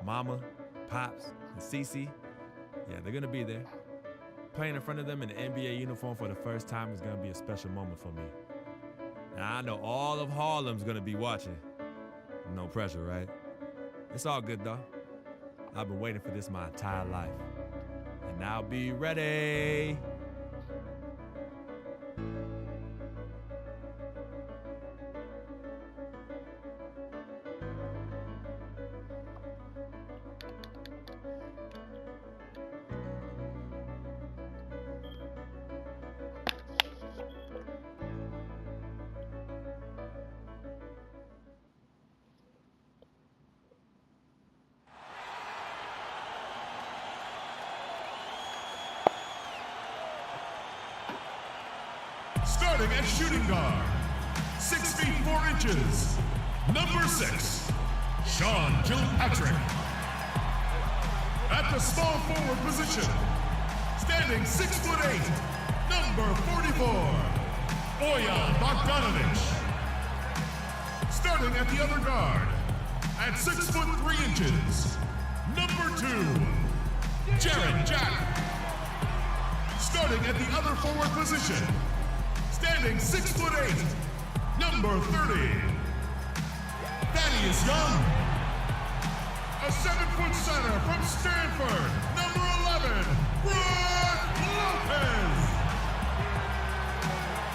Mama, Pops, and Cece. Yeah, they're gonna be there. Playing in front of them in an NBA uniform for the first time is gonna be a special moment for me. Now I know all of Harlem's gonna be watching. No pressure, right? It's all good though. I've been waiting for this my entire life. And now be ready. Starting at shooting guard, 6 feet 4 inches, number 6, Sean Gilpatrick. At the small forward position, standing 6 foot 8, number 44, Bojan Bogdanovic. Starting at the other guard, at 6 foot 3 inches, number 2, Jared Jack. Starting at the other forward position, standing 6 foot 8, number 30, Latavious Young. A 7-foot center from Stanford, number 11, Bryant Lopez.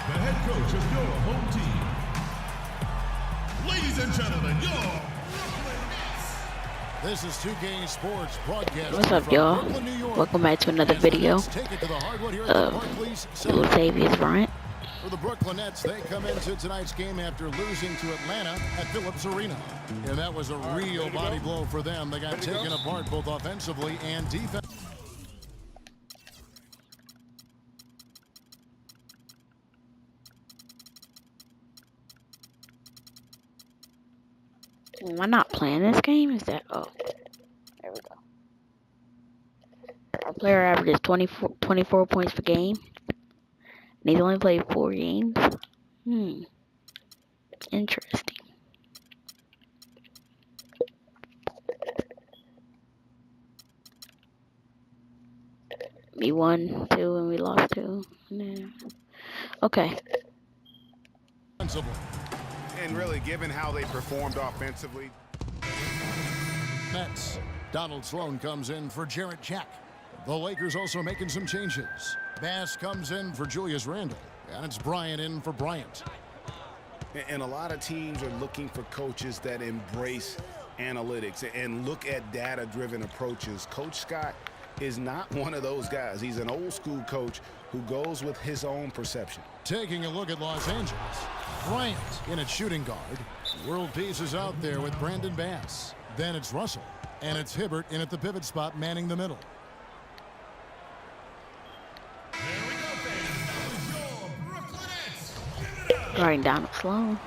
The head coach of your home team. Ladies and gentlemen, your Brooklyn Nets. This is 2K Sports broadcast. What's up, y'all? Welcome back to another video of Latavious Bryant. For the Brooklyn Nets, they come into tonight's game after losing to Atlanta at Phillips Arena. And that was a real body blow for them. They got taken apart both offensively and defensively. Am I not playing this game? Is that... Oh. There we go. Our player averages 24 points per game. And he's only played 4 games. Interesting. We won 2 and we lost 2. Yeah. Okay. And really, given how they performed offensively. Nets. Donald Sloan comes in for Jarrett Jack. The Lakers also making some changes. Bass comes in for Julius Randle. And it's Bryant in for Bryant. And a lot of teams are looking for coaches that embrace analytics and look at data-driven approaches. Coach Scott is not one of those guys. He's an old-school coach who goes with his own perception. Taking a look at Los Angeles. Bryant in at shooting guard. World Peace is out there with Brandon Bass. Then it's Russell. And it's Hibbert in at the pivot spot, manning the middle. Right down slow. I'm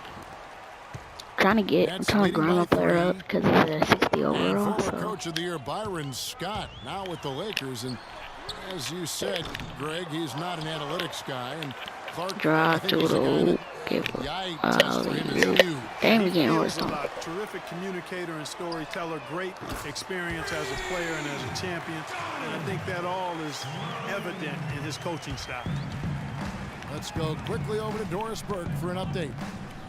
trying to grind my player up because he's a 60 overall. And former coach of the year Byron Scott now with the Lakers, and as you said, Greg, he's not an analytics guy. And Clark, drive to the damn, we can't hold on. Terrific communicator and storyteller, great experience as a player and as a champion, and I think that all is evident in his coaching style. Let's go quickly over to Doris Burke for an update.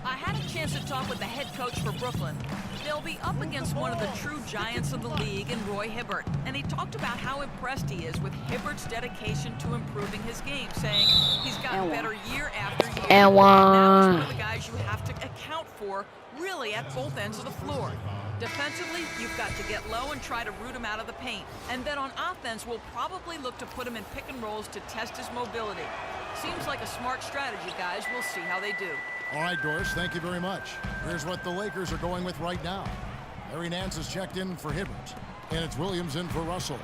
I had a chance to talk with the head coach for Brooklyn. They'll be up against one of the true giants of the league in Roy Hibbert, and he talked about how impressed he is with Hibbert's dedication to improving his game, saying he's gotten better year after year. And now he's one of the guys you have to account for, really at both ends of the floor. Defensively, you've got to get low and try to root him out of the paint. And then on offense, we'll probably look to put him in pick and rolls to test his mobility. Seems like a smart strategy, guys. We'll see how they do. All right, Doris, thank you very much. Here's what the Lakers are going with right now. Larry Nance is checked in for Hibbert, and it's Williams in for Russell.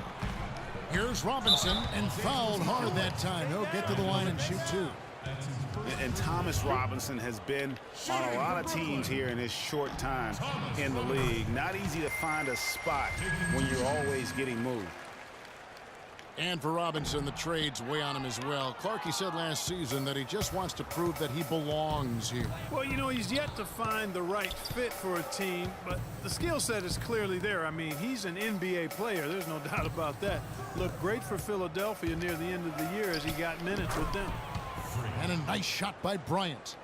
Here's Robinson, and fouled hard that time. He'll get to the line and shoot 2. And Thomas Robinson has been on a lot of teams here in his short time in the league. Not easy to find a spot when you're always getting moved. And for Robinson, the trade's way on him as well. Clark, he said last season that he just wants to prove that he belongs here. Well, you know, he's yet to find the right fit for a team, but the skill set is clearly there. I mean, he's an NBA player. There's no doubt about that. Looked great for Philadelphia near the end of the year as he got minutes with them. And a nice shot by Bryant.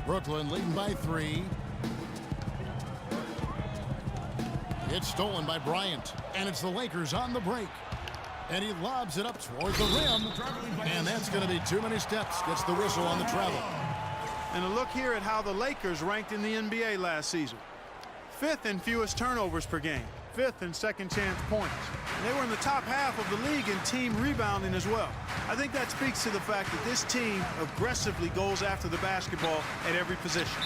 Brooklyn leading by 3. It's stolen by Bryant, and it's the Lakers on the break. And he lobs it up toward the rim, and that's going to be too many steps. Gets the whistle on the travel. And a look here at how the Lakers ranked in the NBA last season. 5th in fewest turnovers per game. 5th in second chance points. And they were in the top half of the league in team rebounding as well. I think that speaks to the fact that this team aggressively goes after the basketball at every position.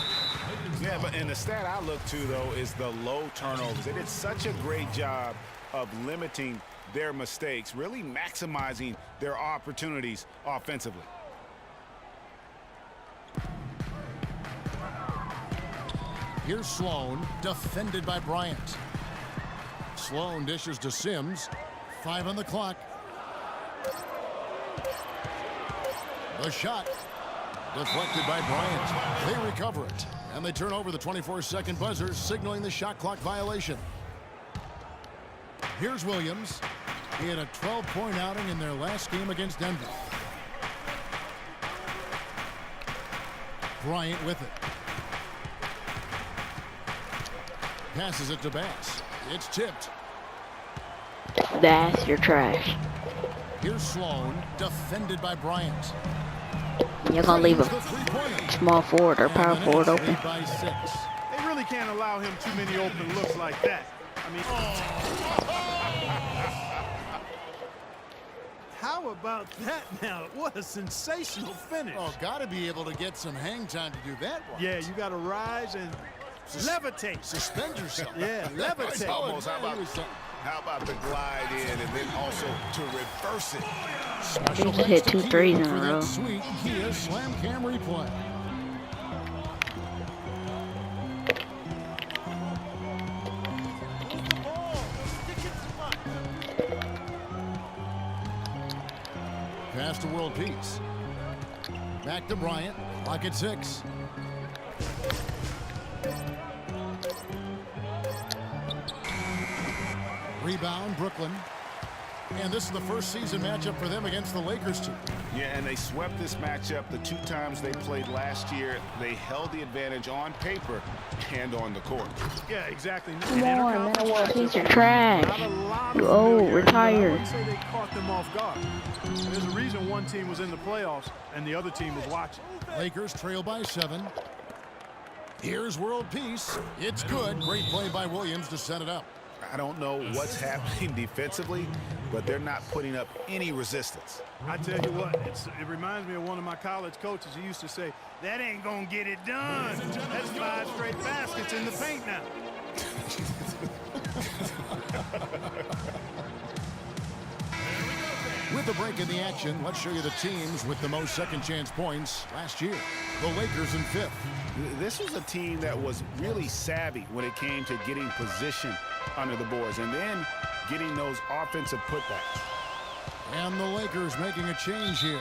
Yeah, but and the stat I look to, though, is the low turnovers. They did such a great job of limiting their mistakes, really maximizing their opportunities offensively. Here's Sloan, defended by Bryant. Sloan dishes to Sims. 5 on the clock. The shot deflected by Bryant. They recover it, and they turn over the 24-second buzzer, signaling the shot clock violation. Here's Williams. He had a 12-point outing in their last game against Denver. Bryant with it. Passes it to Bass. It's tipped. Bass, you're trash. Here's Sloan, defended by Bryant. You're going to leave a small forward or power forward open. By 6. They really can't allow him too many open looks like that. I mean, how about that now? What a sensational finish. Oh, got to be able to get some hang time to do that one. Yeah, you got to rise and levitate. Suspend yourself. Yeah, levitate. Almost. How about the glide in and then also to reverse it? Special He just hit 2 threes in a for that row. sweet Kia slam cam replay. Pass to World Peace. Back to Bryant. Clock at 6. Rebound, Brooklyn. And this is the first season matchup for them against the Lakers team. Yeah, and they swept this matchup the 2 times they played last year. They held the advantage on paper and on the court. Yeah, exactly. Come on, man, World Peace, you're trash. You old, retired. I wouldn't say they caught them off guard. There's a reason one team was in the playoffs and the other team was watching. Lakers trail by 7. Here's World Peace. It's good. Great play by Williams to set it up. I don't know what's happening defensively, but they're not putting up any resistance. I tell you what, it reminds me of one of my college coaches. He used to say, that ain't gonna get it done. That's 5 straight baskets in the paint now. With the break in the action, let's show you the teams with the most second chance points last year. The Lakers in 5th. This was a team that was really savvy when it came to getting position under the boards and then getting those offensive putbacks. And the Lakers making a change here.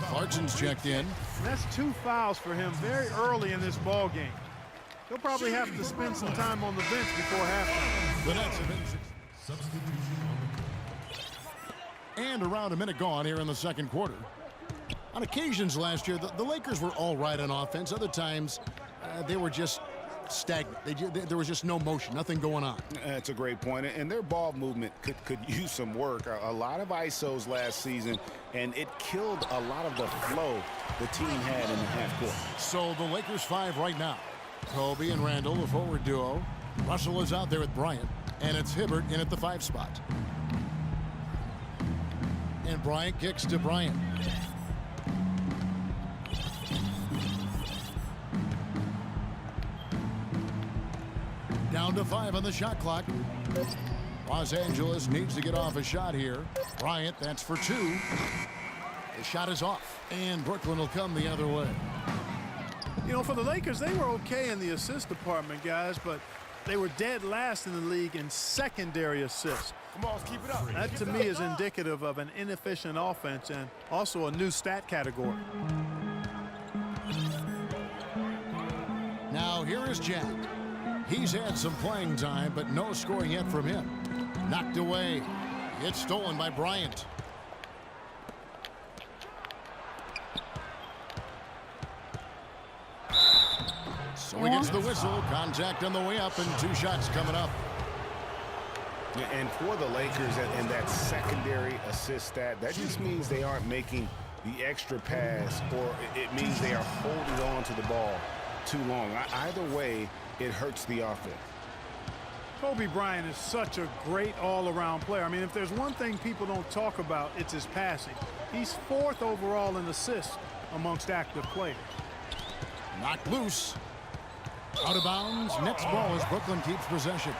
Clarkson's checked in. That's 2 fouls for him very early in this ball game. He'll probably have to spend some time on the bench before halftime. The Nets have been and around a minute gone here in the second quarter. On occasions last year, the Lakers were all right on offense. Other times, they were just stagnant. There was just no motion, nothing going on. That's a great point. And their ball movement could use some work. A lot of ISOs last season, and it killed a lot of the flow the team had in the half court. So the Lakers 5 right now. Kobe and Randall, the forward duo. Russell is out there with Bryant, and it's Hibbert in at the 5 spot. And Bryant kicks to Bryant. Down to 5 on the shot clock. Los Angeles needs to get off a shot here. Bryant, that's for 2. The shot is off, and Brooklyn will come the other way. You know, for the Lakers, they were okay in the assist department, guys, but They were dead last in the league in secondary assists. Come on, let's keep it up. That to me is indicative of an inefficient offense and also a new stat category. Now here is Jack. He's had some playing time, but no scoring yet from him. Knocked away. It's stolen by Bryant. So he gets the whistle. Contact on the way up, and 2 shots coming up. Yeah, and for the Lakers and that secondary assist stat, that just means they aren't making the extra pass, or it means they are holding on to the ball too long. Either way, it hurts the offense. Kobe Bryant is such a great all-around player. I mean, if there's one thing people don't talk about, it's his passing. He's 4th overall in assists amongst active players. Knocked loose. Out of bounds. Next ball as Brooklyn keeps possession.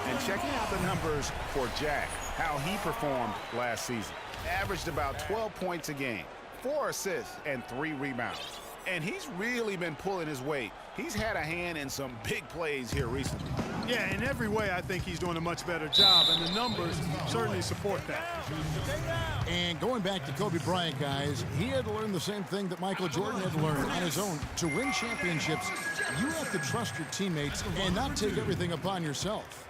And checking out the numbers for Jack, how he performed last season. Averaged about 12 points a game, 4 assists, and 3 rebounds. And he's really been pulling his weight. He's had a hand in some big plays here recently. Yeah, in every way, I think he's doing a much better job, and the numbers certainly support that. And going back to Kobe Bryant, guys, he had to learn the same thing that Michael Jordan had to learn on his own. To win championships, you have to trust your teammates and not take everything upon yourself.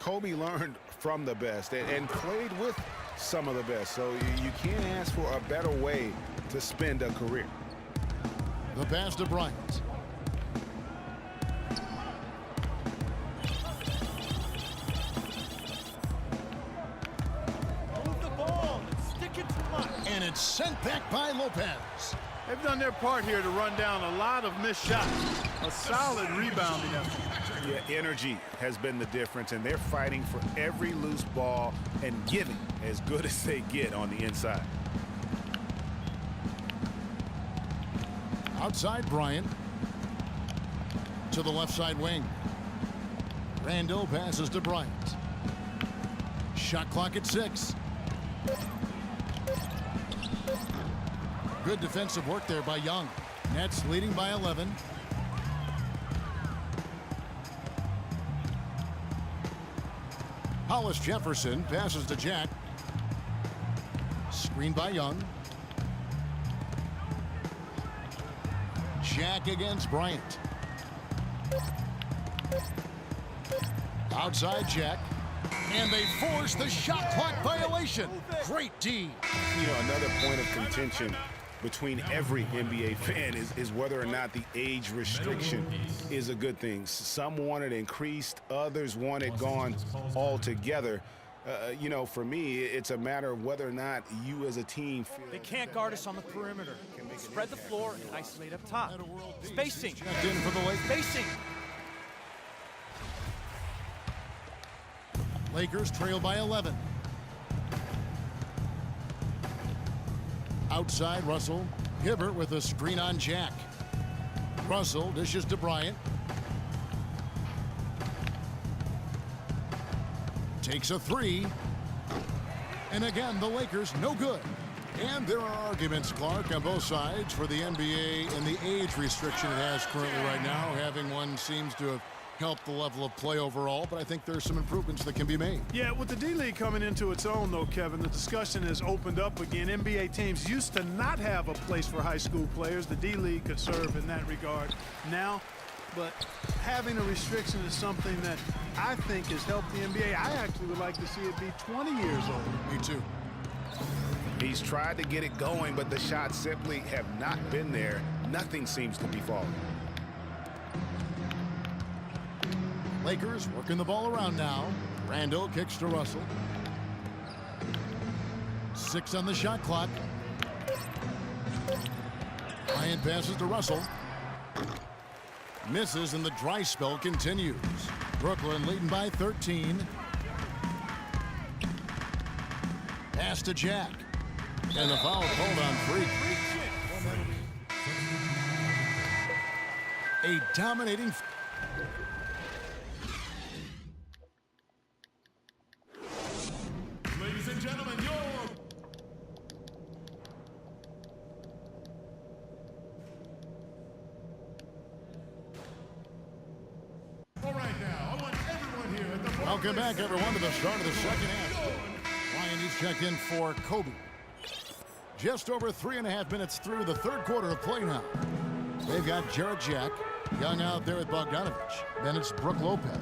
Kobe learned from the best and played with some of the best. So you can't ask for a better way to spend a career. The pass to Bryant. And it's sent back by Lopez. They've done their part here to run down a lot of missed shots. A solid rebounding effort. Yeah, energy has been the difference, and they're fighting for every loose ball and giving as good as they get on the inside. Outside Bryant. To the left side wing. Randall passes to Bryant. Shot clock at 6. Good defensive work there by Young. Nets leading by 11. Hollis Jefferson passes to Jack. Screen by Young. Jack against Bryant. Outside Jack. And they force the shot clock violation. Great D. You know, another point of contention between every NBA fan is whether or not the age restriction is a good thing. Some want it increased, others want it gone altogether. You know, for me, it's a matter of whether or not you as a team feel they can't guard us on the perimeter. Spread the floor and isolate up top. Spacing. Checked in for the Lakers. Spacing. Lakers trail by 11. Outside Russell. Hibbert with a screen on Jack. Russell dishes to Bryant. Takes a 3. And again, the Lakers no good. And there are arguments, Clark, on both sides for the NBA and the age restriction it has currently right now. Having one seems to have helped the level of play overall, but I think there's some improvements that can be made. Yeah, with the D-League coming into its own, though, Kevin, the discussion has opened up again. NBA teams used to not have a place for high school players. The D-League could serve in that regard now. But having a restriction is something that I think has helped the NBA. I actually would like to see it be 20 years old. Me too. He's tried to get it going, but the shots simply have not been there. Nothing seems to be falling. Lakers working the ball around now. Randall kicks to Russell. 6 on the shot clock. Bryant passes to Russell. Misses, and the dry spell continues. Brooklyn leading by 13. Pass to Jack. And the foul called on Freak. A dominating... Ladies and gentlemen, all right now, I want Welcome back, everyone, to the start of the second half. Bryant is checked in for Kobe. Just over 3.5 minutes through the third quarter of play now. They've got Jarrett Jack, Young out there with Bogdanovich. Then it's Brook Lopez.